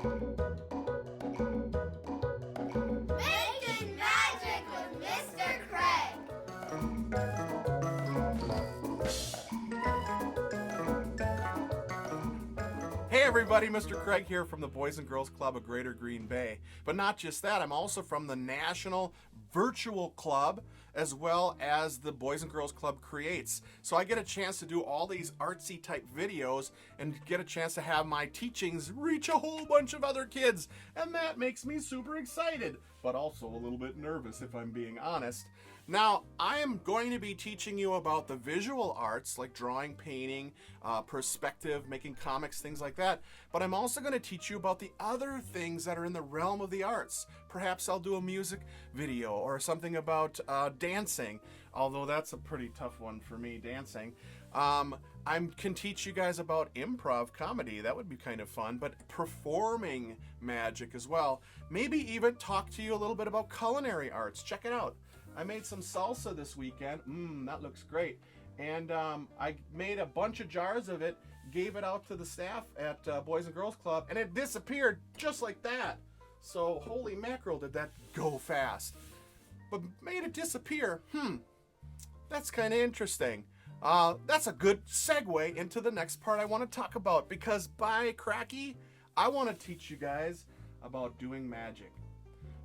Making Magic with Mr. Craig. Hey everybody, Mr. Craig here from the Boys and Girls Club of Greater Green Bay. But not just that, I'm also from the National Virtual Club as well as the Boys and Girls Club Creates. So I get a chance to do all these artsy type videos and get a chance to have my teachings reach a whole bunch of other kids. And that makes me super excited, but also a little bit nervous if I'm being honest. Now, I am going to be teaching you about the visual arts like drawing, painting, perspective, making comics, things like that. But I'm also going to teach you about the other things that are in the realm of the arts. Perhaps I'll do a music video or something about dancing, although that's a pretty tough one for me, dancing. I can teach you guys about improv comedy. That would be kind of fun, but performing magic as well. Maybe even talk to you a little bit about culinary arts. Check it out. I made some salsa this weekend. That looks great. And I made a bunch of jars of it, gave it out to the staff at Boys and Girls Club, and it disappeared just like that. So holy mackerel, did that go fast. But made it disappear. That's kind of interesting. That's a good segue into the next part I want to talk about, because by cracky, I want to teach you guys about doing magic.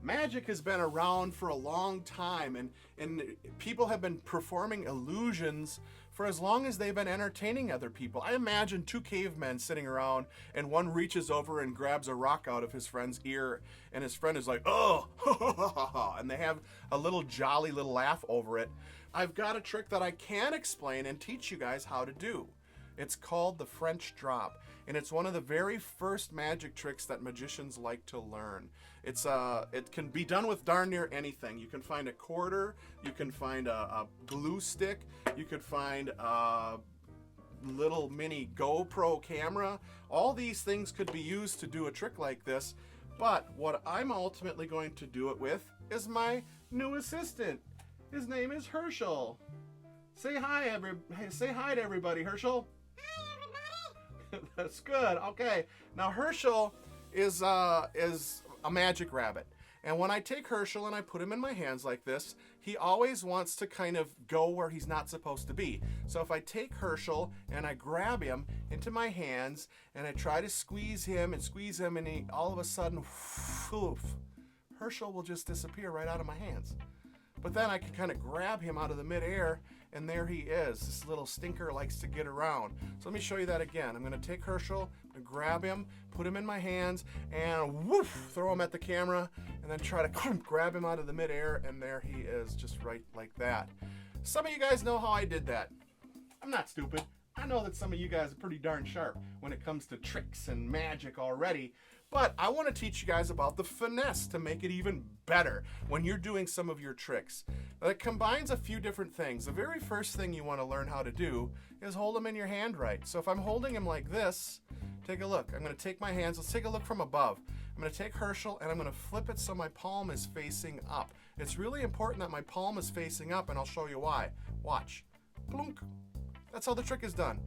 Magic has been around for a long time, and people have been performing illusions for as long as they've been entertaining other people. I imagine two cavemen sitting around, and one reaches over and grabs a rock out of his friend's ear, and his friend is like, oh, and they have a little jolly little laugh over it. I've got a trick that I can explain and teach you guys how to do. It's called the French drop, and it's one of the very first magic tricks that magicians like to learn. It can be done with darn near anything. You can find a quarter, you can find a glue stick, you could find a little mini GoPro camera. All these things could be used to do a trick like this, but what I'm ultimately going to do it with is my new assistant. His name is Herschel. Say hi to everybody, Herschel. That's good. Okay. Now Herschel is a magic rabbit. And when I take Herschel and I put him in my hands like this, he always wants to kind of go where he's not supposed to be. So if I take Herschel and I grab him into my hands and I try to squeeze him, and he all of a sudden, Herschel will just disappear right out of my hands. But then I can kind of grab him out of the midair, and there he is. This little stinker likes to get around. So let me show you that again. I'm going to take Herschel, I'm going to grab him, put him in my hands, and woof, throw him at the camera, and then try to grab him out of the midair, and there he is, just right like that. Some of you guys know how I did that. I'm not stupid. I know that some of you guys are pretty darn sharp when it comes to tricks and magic already, but I want to teach you guys about the finesse to make it even better when you're doing some of your tricks. It combines a few different things. The very first thing you want to learn how to do is hold them in your hand right. So if I'm holding him like this, take a look. I'm going to take my hands. Let's take a look from above. I'm going to take Herschel and I'm going to flip it so my palm is facing up. It's really important that my palm is facing up, and I'll show you why. Watch. Plunk. That's how the trick is done.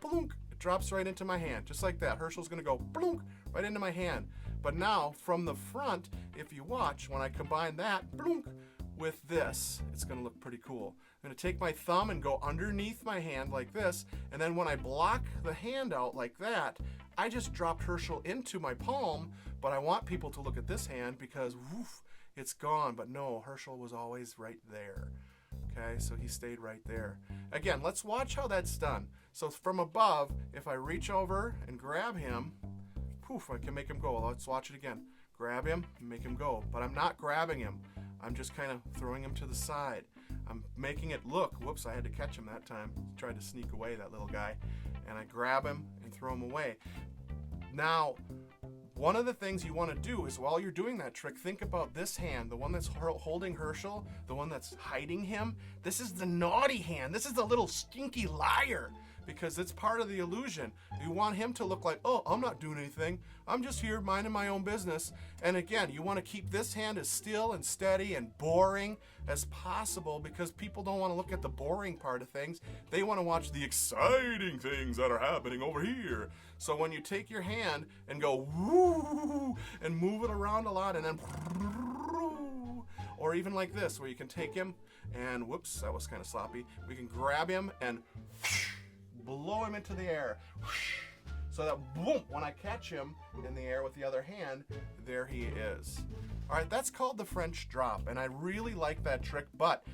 Plunk. It drops right into my hand, just like that. Herschel's gonna go plunk right into my hand. But now, from the front, if you watch, when I combine that plunk with this, it's gonna look pretty cool. I'm gonna take my thumb and go underneath my hand like this, and then when I block the hand out like that, I just dropped Herschel into my palm, but I want people to look at this hand because woof, it's gone. But no, Herschel was always right there. Okay, so he stayed right there. Again, let's watch how that's done. So from above, if I reach over and grab him, poof, I can make him go. Let's watch it again. Grab him and make him go. But I'm not grabbing him. I'm just kind of throwing him to the side. I'm making it look, whoops, I had to catch him that time. He tried to sneak away, that little guy. And I grab him and throw him away. Now, one of the things you want to do is while you're doing that trick, think about this hand, the one that's holding Herschel, the one that's hiding him. This is the naughty hand. This is the little stinky liar. because it's part of the illusion. You want him to look like, oh, I'm not doing anything. I'm just here minding my own business. And again, you want to keep this hand as still and steady and boring as possible, because people don't want to look at the boring part of things. They want to watch the exciting things that are happening over here. So when you take your hand and go woo and move it around a lot, and then or even like this, where you can take him and, whoops, that was kind of sloppy. We can grab him and blow him into the air. So that, boom, when I catch him in the air with the other hand, there he is. All right, that's called the French drop, and I really like that trick, but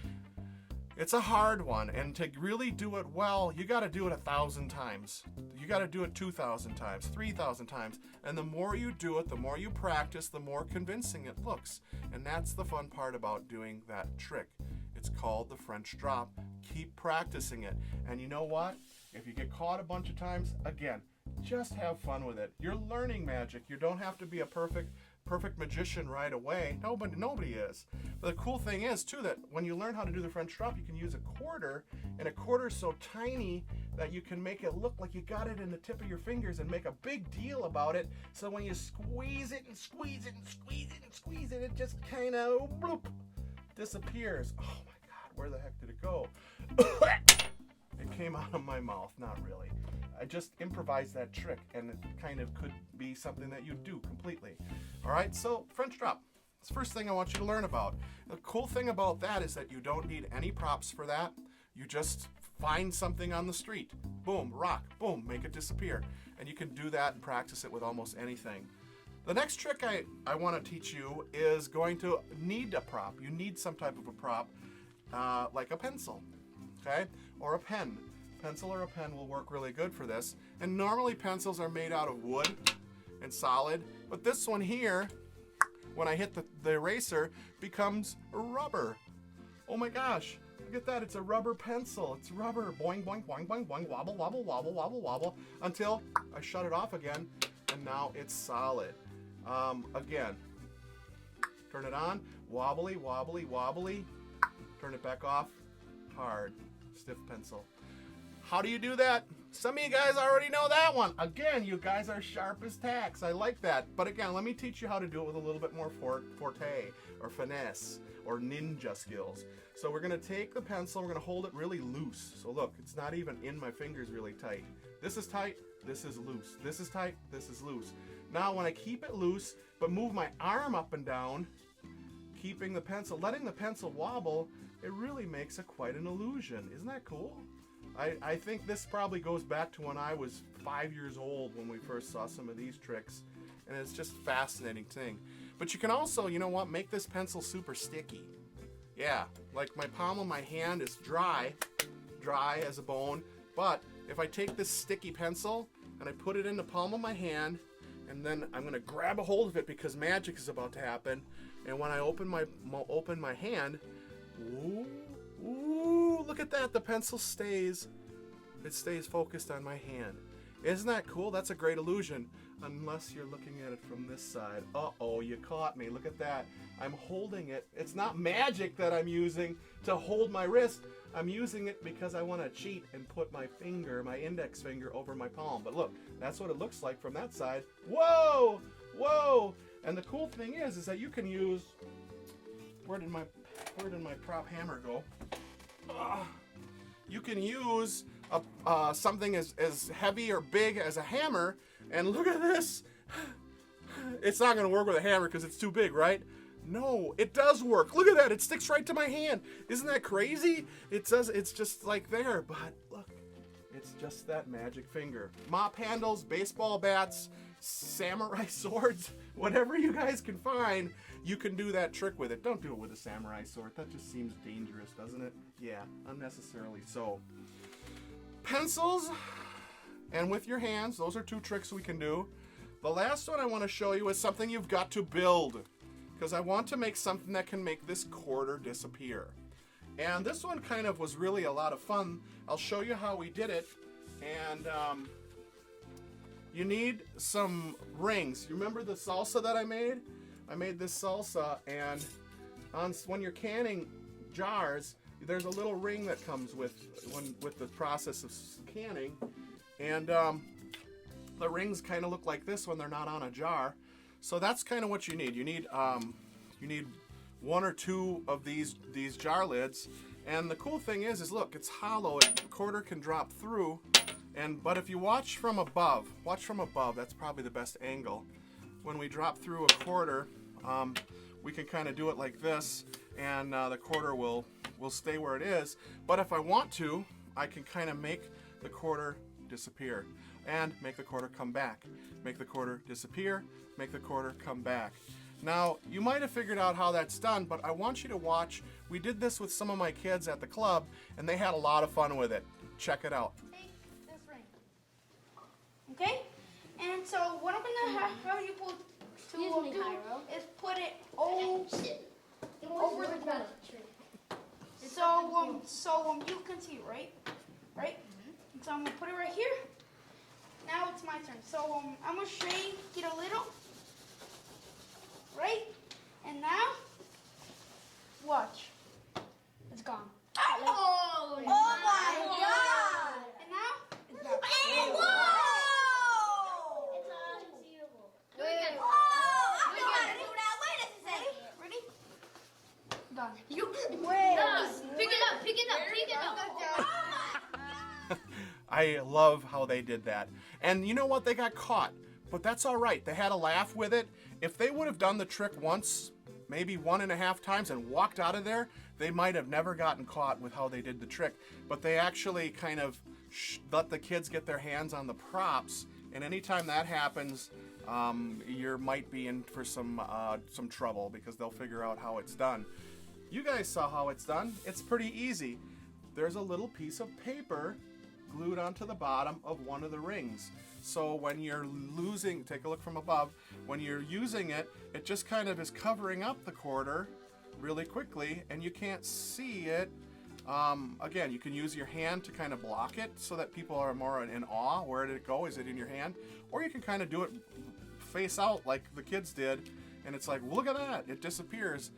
it's a hard one, and to really do it well, you got to do it 1,000 times. You got to do it 2,000 times, 3,000 times, and the more you do it, the more you practice, the more convincing it looks. And that's the fun part about doing that trick. It's called the French drop. Keep practicing it. And you know what? If you get caught a bunch of times, again, just have fun with it. You're learning magic. You don't have to be a perfect magician right away. Nobody is. But the cool thing is too, that when you learn how to do the French drop, you can use a quarter, and a quarter is so tiny that you can make it look like you got it in the tip of your fingers and make a big deal about it. So when you squeeze it and squeeze it and squeeze it and squeeze it, it just kind of bloop, disappears. Oh my God, where the heck did it go? It came out of my mouth. Not really. I just improvised that trick, and it kind of could be something that you do completely. All right, so French drop. It's the first thing I want you to learn about. The cool thing about that is that you don't need any props for that. You just find something on the street. Boom, rock, boom, make it disappear. And you can do that and practice it with almost anything. The next trick I want to teach you is going to need a prop. You need some type of a prop, like a pencil, okay, or a pen. Pencil or a pen will work really good for this. And normally pencils are made out of wood and solid, but this one here, when I hit the eraser, becomes rubber. Oh my gosh, look at that, it's a rubber pencil. It's rubber, boing, boing, boing, boing, boing, wobble, wobble, wobble, wobble, wobble, until I shut it off again, and now it's solid. Again, turn it on, wobbly, wobbly, wobbly, turn it back off, hard, stiff pencil. How do you do that? Some of you guys already know that one. Again, you guys are sharp as tacks. I like that. But again, let me teach you how to do it with a little bit more forte or finesse or ninja skills. So we're going to take the pencil, we're going to hold it really loose. So look, it's not even in my fingers really tight. This is tight, this is loose. This is tight, this is loose. Now when I keep it loose, but move my arm up and down, keeping the pencil, letting the pencil wobble, it really makes quite an illusion. Isn't that cool? I think this probably goes back to when I was 5 years old when we first saw some of these tricks, and it's just a fascinating thing. But you can also, you know what, make this pencil super sticky. Yeah, like my palm of my hand is dry as a bone, but if I take this sticky pencil and I put it in the palm of my hand, and then I'm going to grab a hold of it because magic is about to happen, and when I open my hand, ooh, look at that, the pencil stays focused on my hand. Isn't that cool? That's a great illusion, unless you're looking at it from this side. Uh-oh, you caught me. Look at that. I'm holding it. It's not magic that I'm using to hold my wrist. I'm using it because I want to cheat and put my index finger over my palm. But look, that's what it looks like from that side. Whoa! Whoa! And the cool thing is that you can use, where did my prop hammer go? You can use something as heavy or big as a hammer, and look at this. It's not going to work with a hammer because it's too big, right? No, it does work. Look at that. It sticks right to my hand. Isn't that crazy? It says it's just like there, but look, it's just that magic finger. Mop handles, baseball bats, samurai swords, whatever you guys can find, you can do that trick with it. Don't do it with a samurai sword. That just seems dangerous, doesn't it? Yeah, unnecessarily so. Pencils and with your hands, those are two tricks we can do. The last one I want to show you is something you've got to build, because I want to make something that can make this quarter disappear. And this one kind of was really a lot of fun. I'll show you how we did it. And you need some rings. You remember the salsa that I made? I made this salsa, and when you're canning jars, there's a little ring that comes with the process of canning, and the rings kind of look like this when they're not on a jar. So that's kind of what you need. You need one or two of these jar lids, and the cool thing is look, it's hollow. The quarter can drop through, but if you watch from above, that's probably the best angle. When we drop through a quarter, we can kind of do it like this, and the quarter will stay where it is. But if I want to, I can kind of make the quarter disappear and make the quarter come back. Make the quarter disappear, make the quarter come back. Now, you might have figured out how that's done, but I want you to watch. We did this with some of my kids at the club, and they had a lot of fun with it. Check it out. Take this ring. Okay? And so what I'm gonna have you put is put it over the corner. So you can see, right? Right? So I'm gonna put it right here. Now it's my turn. So I'm gonna shake it a little. Right? And now, watch. It's gone. Oh my God! And now, it's back. Whoa! It's unseeable. Oh, I know how to do that. Wait a second. Ready? Done. Pick it up. I love how they did that. And you know what? They got caught. But that's all right. They had a laugh with it. If they would have done the trick once, maybe 1.5 times, and walked out of there, they might have never gotten caught with how they did the trick. But they actually kind of let the kids get their hands on the props. And anytime that happens, you might be in for some trouble, because they'll figure out how it's done. You guys saw how it's done. It's pretty easy. There's a little piece of paper glued onto the bottom of one of the rings. So when you're take a look from above, when you're using it, it just kind of is covering up the quarter really quickly, and you can't see it. Again, you can use your hand to kind of block it so that people are more in awe. Where did it go? Is it in your hand? Or you can kind of do it face out like the kids did, and it's like, look at that, it disappears.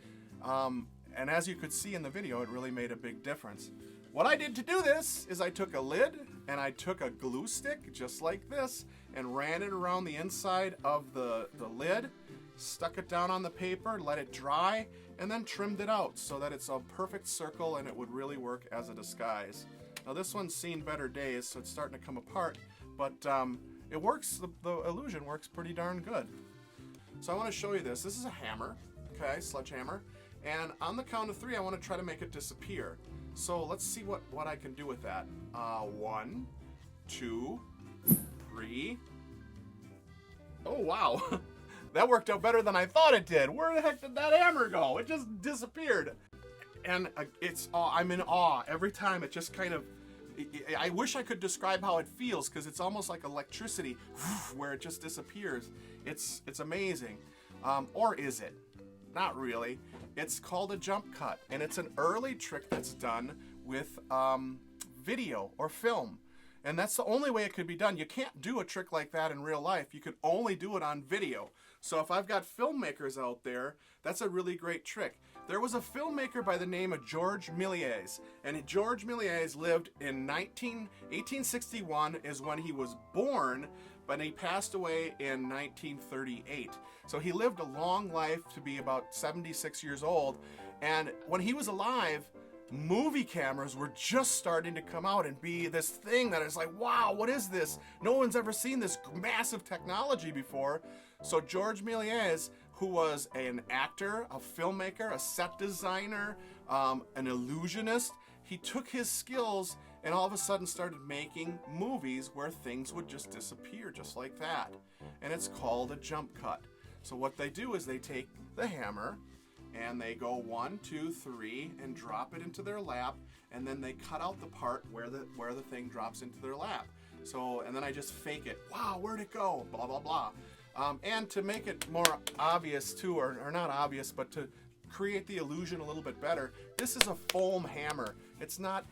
And as you could see in the video, it really made a big difference. What I did to do this is I took a lid and I took a glue stick just like this and ran it around the inside of the lid, stuck it down on the paper, let it dry, and then trimmed it out so that it's a perfect circle and it would really work as a disguise. Now this one's seen better days, so it's starting to come apart, but it works, the illusion works pretty darn good. So I want to show you this. This is a hammer, okay, sledgehammer, and on the count of 3 I want to try to make it disappear. So let's see what I can do with that. 1, 2, 3. Oh wow, that worked out better than I thought it did. Where the heck did that hammer go? It just disappeared. And I'm in awe every time. It just kind of, I wish I could describe how it feels, because it's almost like electricity where it just disappears. It's amazing. Or is it? Not really. It's called a jump cut, and it's an early trick that's done with video or film. And that's the only way it could be done. You can't do a trick like that in real life. You could only do it on video. So if I've got filmmakers out there, that's a really great trick. There was a filmmaker by the name of George Méliès, and George Méliès lived in 1861 is when he was born, but he passed away in 1938. So he lived a long life to be about 76 years old, and when he was alive, movie cameras were just starting to come out and be this thing that is like, wow, what is this? No one's ever seen this massive technology before. So George Méliès, who was an actor, a filmmaker, a set designer, an illusionist, he took his skills and all of a sudden started making movies where things would just disappear just like that. And it's called a jump cut. So what they do is they take the hammer and they go 1, 2, 3 and drop it into their lap, and then they cut out the part where the thing drops into their lap. So, and then I just fake it. Wow, where'd it go? Blah, blah, blah. And to make it more obvious too, or not obvious, but to create the illusion a little bit better, this is a foam hammer. It's not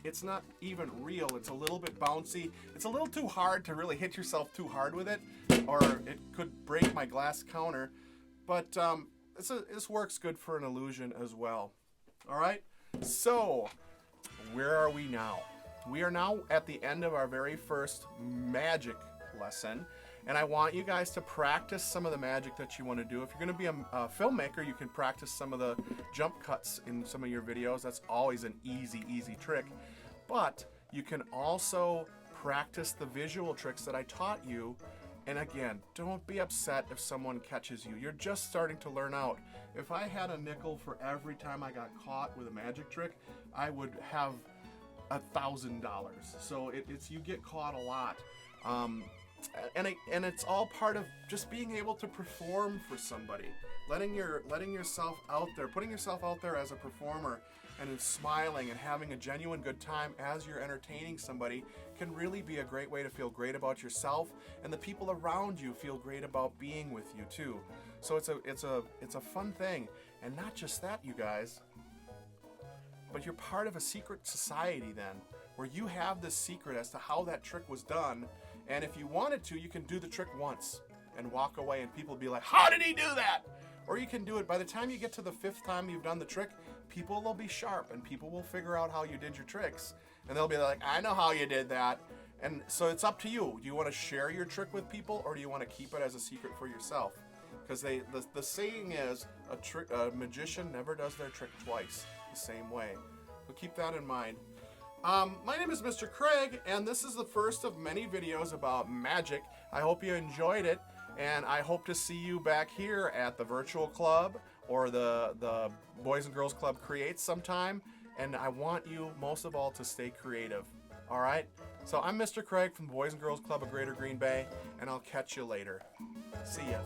even real. It's a little bit bouncy. It's a little too hard to really hit yourself too hard with it, or it could break my glass counter. But this works good for an illusion as well. All right. So where are we now? We are now at the end of our very first magic lesson, and I want you guys to practice some of the magic that you want to do. If you're going to be a filmmaker, you can practice some of the jump cuts in some of your videos. That's always an easy trick. But you can also practice the visual tricks that I taught you. And again, don't be upset if someone catches you. You're just starting to learn out. If I had a nickel for every time I got caught with a magic trick, I would have $1,000. So it's you get caught a lot. And it's all part of just being able to perform for somebody, letting yourself out there, putting yourself out there as a performer, and smiling and having a genuine good time as you're entertaining somebody can really be a great way to feel great about yourself, and the people around you feel great about being with you too. So it's a fun thing, and not just that, you guys, but you're part of a secret society then, where you have this secret as to how that trick was done. And if you wanted to, you can do the trick once and walk away, and people will be like, how did he do that? Or you can do it by the time you get to the 5th time you've done the trick, people will be sharp and people will figure out how you did your tricks. And they'll be like, I know how you did that. And so it's up to you. Do you want to share your trick with people, or do you want to keep it as a secret for yourself? Because the saying is, a magician never does their trick twice the same way. So keep that in mind. My name is Mr. Craig, and this is the first of many videos about magic. I hope you enjoyed it, and I hope to see you back here at the Virtual Club or the Boys and Girls Club Creates sometime, and I want you, most of all, to stay creative. All right? So I'm Mr. Craig from the Boys and Girls Club of Greater Green Bay, and I'll catch you later. See ya.